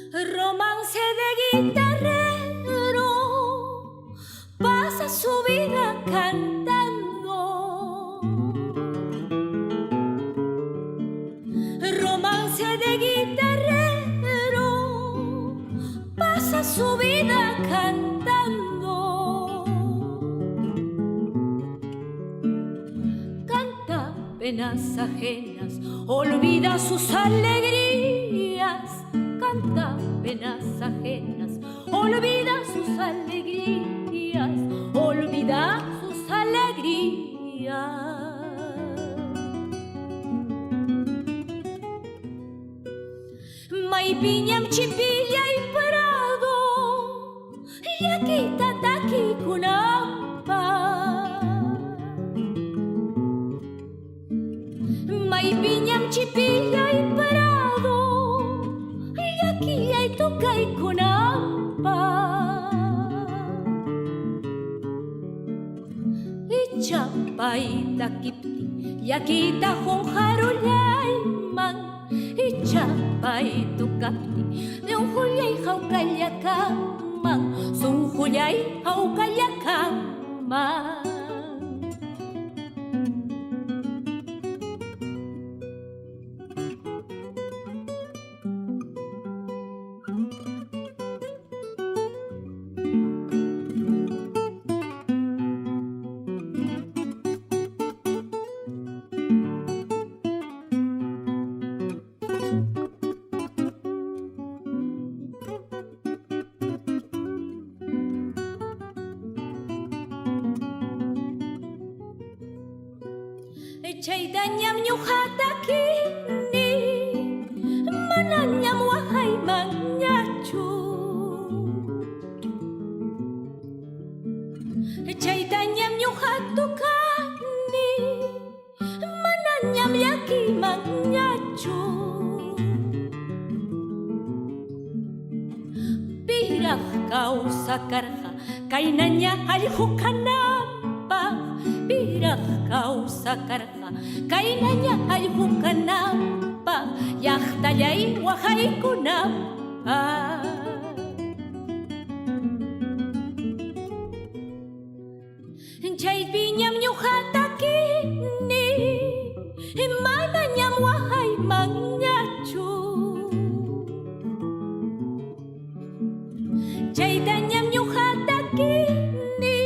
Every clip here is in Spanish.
Romance de guitarrero, pasa su vida cantando. Romance de guitarrero, pasa su vida cantando. Canta penas ajenas, olvida sus alegrías. Canta penas ajenas, olvida sus alegrías, olvida sus alegrías. Maypiñam chipilla y prado, yaquita taki kunampa. Maypiñam chipilla y prado, yaki ay tukay kunampa. Ichapay takipti, yakita jonjarulayman. Ichapay tukapti, de un juliay jaukallakamman, su juliay jaukallakamman. Chaydañam ñuqata kini, manañam waqaymanñachu. Chaydañam ñuqatu kani, manañam llakimanñachu. Piraq kawsakarqa kaynaña allqu kananpaq. Piraq kawsakarqa kaynaña allqu kananpaq, llaqtallay waqaykunanpaq. Chaypiñam ñuqata kini, manañam waqaymanñachu. Chaytañam ñuqata kini,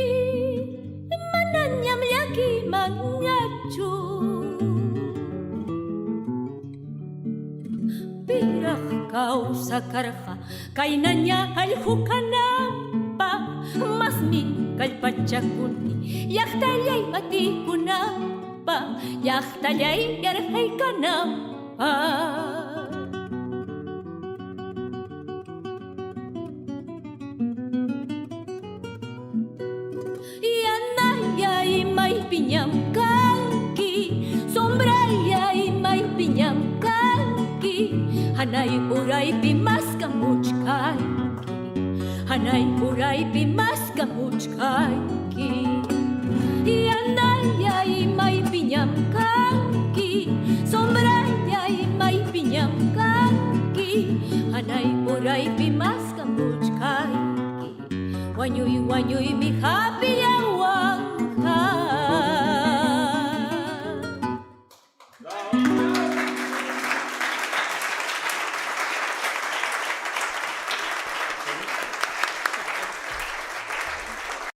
manañam llakimanñachu. Piraq kawsakarqa kaynaña allqu kananpaq, masmi kallpachakunti llaqtallay atikunanpaq, llaqtallay yarqaykananpaq. Yanayay maypiñam kanki, sombrayay maypiñam kanki, hanay uraypi maskamuchkayki, hanay uraypi maskamuchkayki. Yanayay maypiñam kanki, sombrayay maypiñam kanki, hanay uraypi maskamuchkayki. Wañuy wañuymi hapiyay